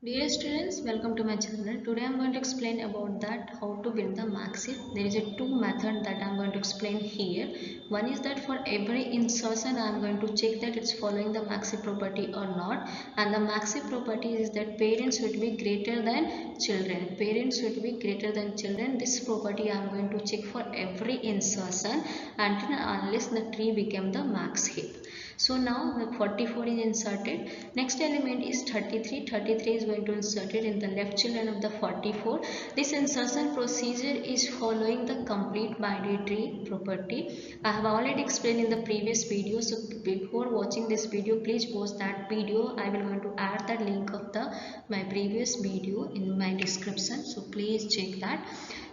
Dear students, welcome to my channel. Today I am going to explain about that how to build the max heap. There is a two method that I am going to explain here. One is that for every insertion I am going to check that it's following the max heap property or not. And the max heap property is that parents should be greater than children. Parents should be greater than children. This property I am going to check for every insertion until unless the tree became the max heap. So now the 44 is inserted. Next element is 33. 33 is going to insert it in the left children of the 44. This insertion procedure is following the complete binary tree property. I have already explained in the previous video. So before watching this video, please watch that video. I will going to add the link of my previous video in my description. So please check that.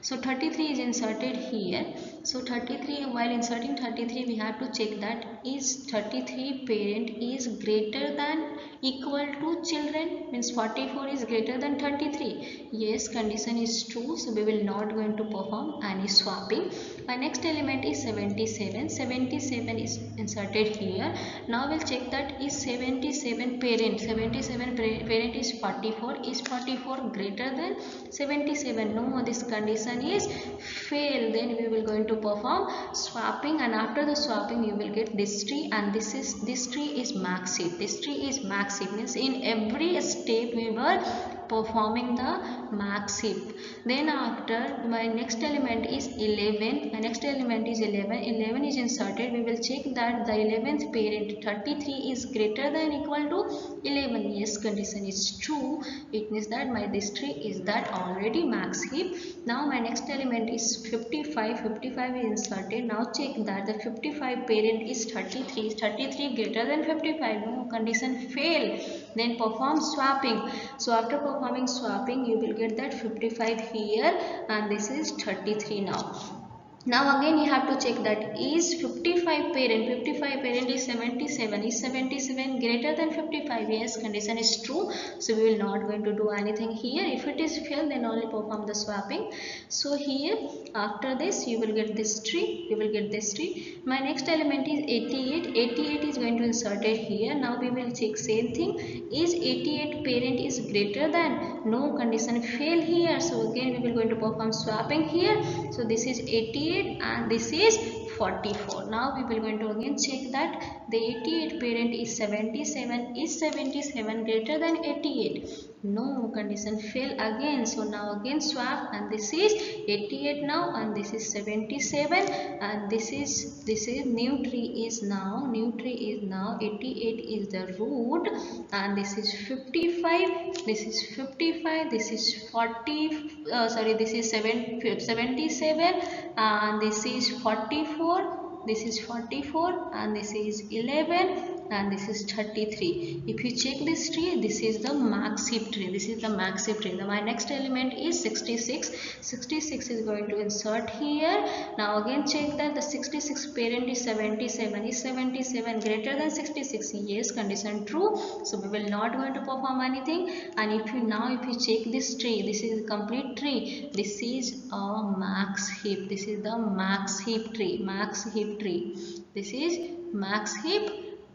So 33 is inserted here. So 33, while inserting 33, we have to check that is 33 parent is greater than equal to children, means 44 is greater than 33. Yes, condition is true. So we will not going to perform any swapping. My next element is 77. 77 is inserted here. Now we'll check that is 77 parent. 77 parent is 44. Is 44 greater than 77? No, this condition is fail. Then we will going to perform swapping, and after the swapping you will get this tree, and this tree is max heap. This tree is max heap, means in every step we were performing the max heap. Then after my next element is 11. My next element is 11. 11 is inserted. We will check that the 11th parent 33 is greater than equal to 11. Yes, condition is true. It means that my this tree is that already max heap. Now my next element is 55. 55 is inserted. Now check that the 55 parent is 33. Is 33 greater than 55? No, condition fail. Then perform swapping. So after performing swapping you will get that 55 here, and this is 33 now. Now again you have to check that is 55 parent is 77. Is 77 greater than 55? Yes, condition is true. So we will not going to do anything here. If it is fail, then only perform the swapping. So here after this you will get this tree. You will get this tree. My next element is 88. 88 is going to insert it here. Now we will check same thing. Is 88 parent is greater than? No, condition fail here. So again we will going to perform swapping here. So this is 88 and this is 44. Now we will going to again check that the 88 parent is 77. Is 77 greater than 88? No, condition fail again. So now again swap, and this is 88 now, and this is 77, and this is new tree is now 88 is the root, and this is 55. This is 55. This is 40. This is 77, and this is 44. This is 44, and this is 11, and this is 33. If you check this tree, this is the max heap tree. This is the max heap tree. My next element is 66. 66 is going to insert here. Now again check that the 66 parent is 77. Is 77 greater than 66? Yes, condition true. So we will not going to perform anything. And if you check this tree, this is a complete tree. This is a max heap. This is the max heap tree. Max heap tree. This is max heap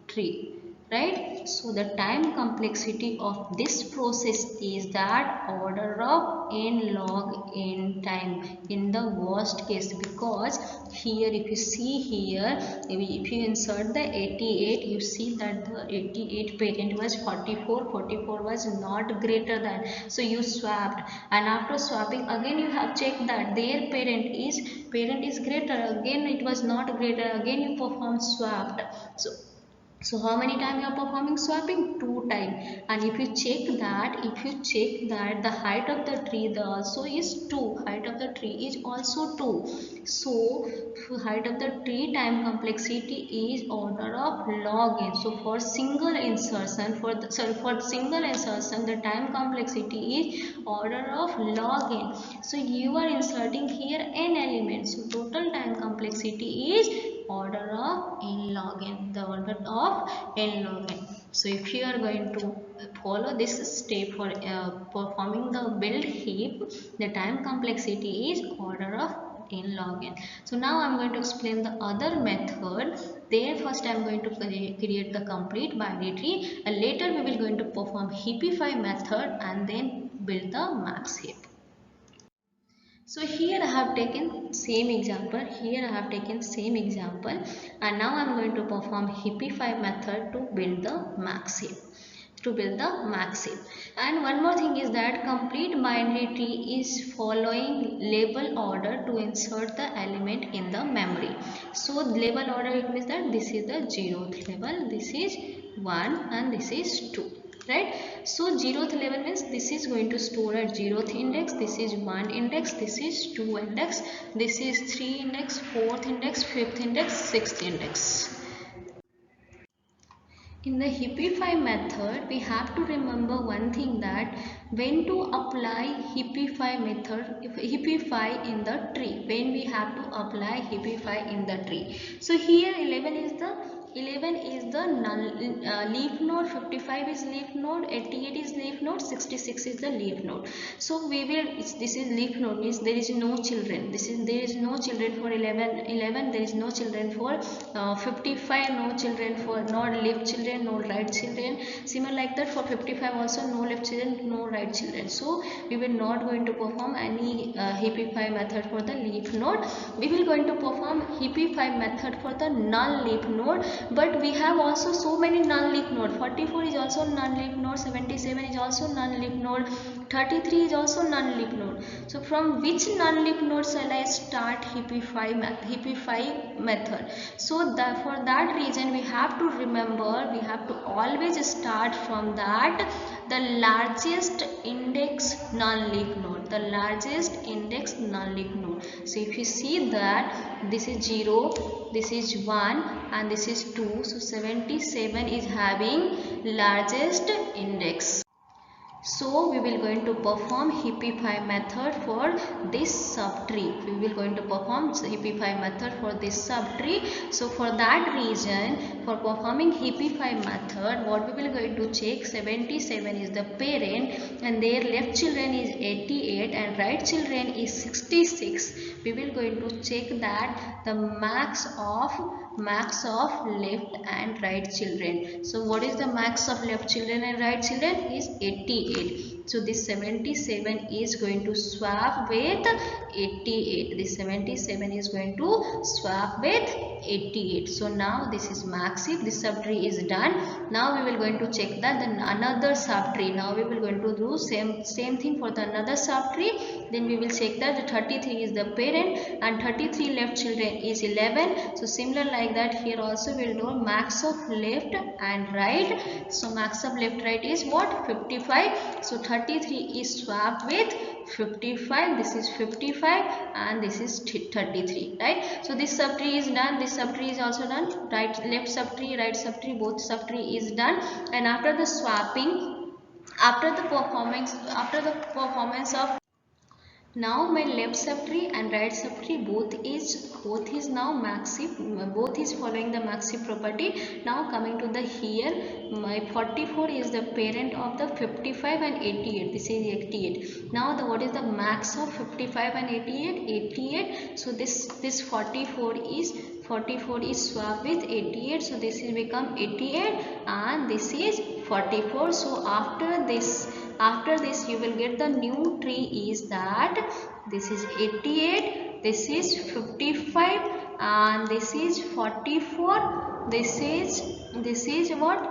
tree, right? So the time complexity of this process is that order of n log n time in the worst case, because here if you see here, if you insert the 88, you see that the 88 parent was 44. 44 was not greater than, so you swapped, and after swapping again you have checked that their parent is greater. Again it was not greater. Again you perform swapped. So how many times you are performing swapping? 2 times. And if you check that the height of the tree also is 2. Height of the tree is also 2. So height of the tree time complexity is order of log n. So for single insertion, for single insertion, the time complexity is order of log n. So you are inserting here n elements. So total time complexity is order of n log n, the order of n log n. So if you are going to follow this step for performing the build heap, the time complexity is order of n log n. So now I am going to explain the other method There first I am going to create the complete binary tree, and later we will going to perform Heapify method and then build the max heap. So here I have taken same example, and now I am going to perform Heapify method to build the max heap. And one more thing is that complete binary tree is following label order to insert the element in the memory. So label order, it means that this is the 0th level, this is 1 and this is 2. Right, so 0th level means this is going to store at 0th index, this is 1 index, this is 2 index, this is 3 index, 4th index, 5th index, 6th index. In the Heapify method, we have to remember one thing, that when to apply Heapify in the tree, when we have to apply Heapify in the tree. So here 11 is the null leaf node, 55 is leaf node, 88 is leaf node, 66 is the leaf node. So we will, this is leaf node, means there is no children. There is no children for 11, there is no children for 55, no children for not left children, no right children. Similar like that for 55 also, no left children, no right children. So we will not going to perform any Heapify method for the leaf node. We will going to perform Heapify method for the null leaf node. But we have also so many null leaf node. 44 is also null leaf node, 77 is also null leaf node, 33 is also null leaf node. So from which null leaf node shall I start Heapify method? So for that reason we have to remember, we have to always start from that the largest index null leaf node, So if you see that this is 0, this is 1 and this is 2, so 77 is having largest index. So we will going to perform Heapify method for this subtree. We will going to perform Heapify method for this subtree. So for that reason, for performing Heapify method, what we will going to check, 77 is the parent and their left children is 88 and right children is 66. We will going to check that the max of left and right children. So what is the max of left children and right children is 88. So this 77 is going to swap with 88. This 77 is going to swap with 88. So now this is max heap. This subtree is done. Now we will going to check that then another subtree. Now we will going to do same thing for the another subtree. Then we will check that the 33 is the parent and 33 left children is 11. So similar like that here also we will do max of left and right. So max of left right is what? 55. So 33 is swapped with 55. This is 55 and this is 33, right? So this subtree is done. This subtree is also done. Left subtree, both subtree is done. And after the swapping, after the performance of now my left subtree and right subtree both is now max heap, both is following the max heap property. Now coming to the here, my 44 is the parent of the 55 and 88. This is 88. Now what is the max of 55 and 88? 88. So this 44 is swapped with 88. So this will become 88 and this is 44. So after this you will get the new tree is that this is 88, this is 55 and this is 44, this is what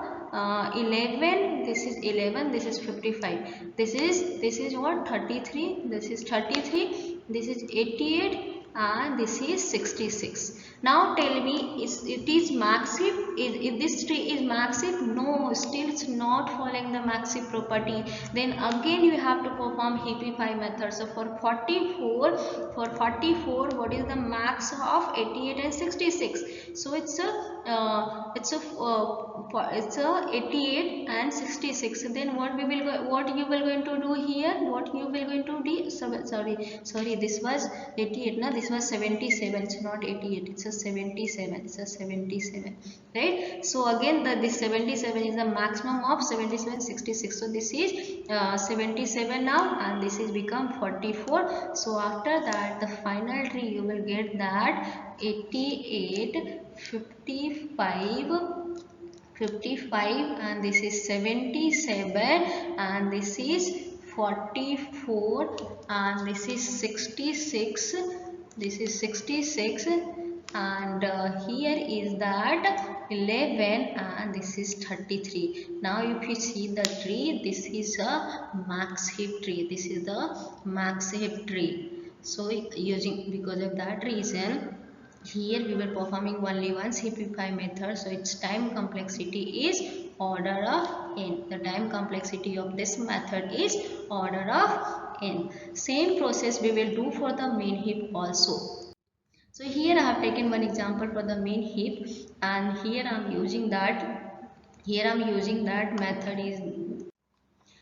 11, this is 11, this is 55, this is what 33, this is 33, this is 88 and this is 66. Now tell me, it is max heap? If this tree is max heap? No, still it's not following the max heap property. Then again you have to perform Heapify method. So for 44, what is the max of 88 and 66? So it's a 88 and 66. Then what you will going to do here? What you will going to do? Sorry, this was 88. Now this was 77. It's not 88. It's a 77. It's a 77. Right? So again this 77 is the maximum of 77, 66. So this is 77 now and this is become 44. So after that the final tree you will get that 88, 55, 55, and this is 77, and this is 44, and this is 66, this is 66, and here is that 11, and this is 33. Now if you see the tree, this is a max heap tree, this is the max heap tree. So using, because of that reason, here we were performing only one Heapify method, so its time complexity is order of n. The time complexity of this method is order of n. Same process we will do for the main heap also. So here I have taken one example for the main heap, and here I am using that. Here I am using that method is.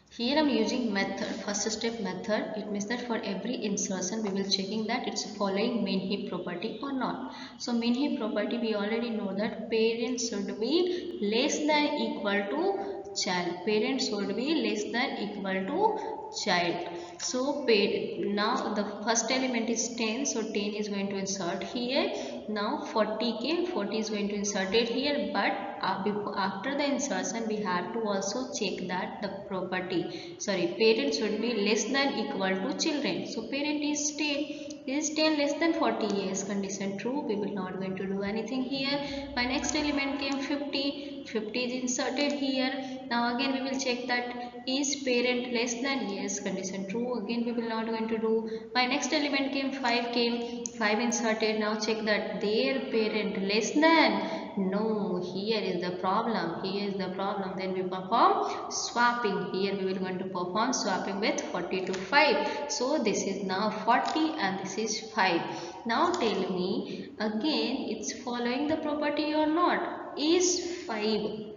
Here I am using method, first step method. It means that for every insertion we will checking that it's following main heap property or not. So main heap property, we already know that parent should be less than equal to child. Parent should be less than equal to child. So now the first element is 10, so 10 is going to insert here. Now 40 came, 40 is going to insert it here, but after the insertion we have to also check that the property, sorry, parent should be less than equal to children. So parent is 10. Is 10 less than 40? Yes, condition true. We will not going to do anything here. My next element came 50. 50 is inserted here. Now again we will check that is parent less than? Yes, condition true. Again we will not going to do. My next element came 5 came. 5 inserted. Now check that their parent less than? No, here is the problem. Here is the problem. Then we perform swapping. Here we will going to perform swapping with 40 to 5. So this is now 40 and this is 5. Now tell me again, it's following the property or not? Is 5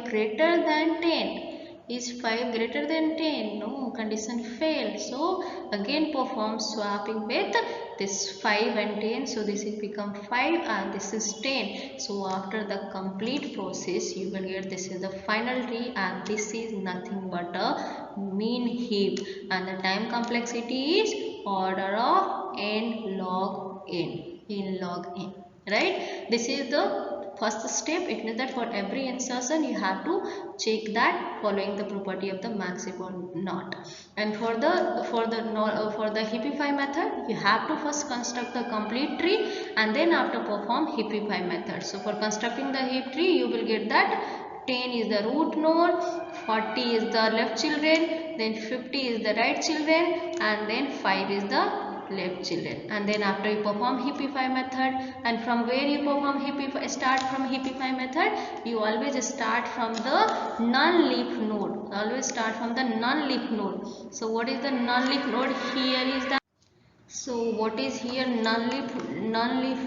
greater than 10? Is 5 greater than 10? No, condition failed. So again perform swapping with this 5 and 10. So this is become 5 and this is 10. So after the complete process you will get this is the final tree, and this is nothing but a mean heap, and the time complexity is order of n log n, right? This is the first step. It means that for every insertion you have to check that following the property of the max heap or not. And for the Heapify method, you have to first construct the complete tree and then after perform Heapify method. So for constructing the heap tree, you will get that 10 is the root node, 40 is the left children, then 50 is the right children, and then 5 is the left children. And then after you perform Heapify method, and from where you perform Heapify, start from Heapify method, you always start from the non-leaf node. Always start from the non-leaf node. So what is the non-leaf node? Here is the, so what is here non-leaf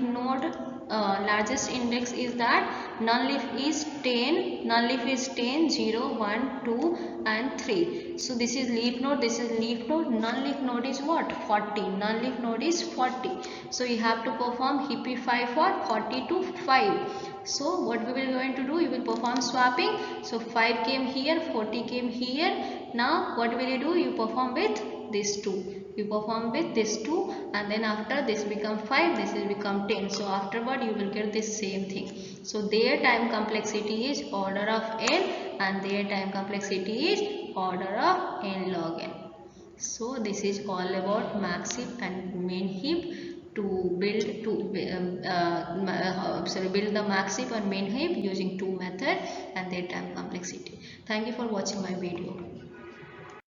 node? Largest index is that non-leaf is 10, non-leaf is 10, 0, 1, 2 and 3. So this is leaf node, this is leaf node. Non-leaf node is what? 40. Non-leaf node is 40. So you have to perform Heapify for 40 to 5. So what we will going to do, you will perform swapping. So 5 came here, 40 came here. Now what will you do? You perform with this 2. You perform with this 2, and then after this become 5, this will become 10. So afterward you will get this same thing. So their time complexity is order of n, and their time complexity is order of n log n. So this is all about max heap and main heap to build build the max heap and main heap using two methods and their time complexity. Thank you for watching my video.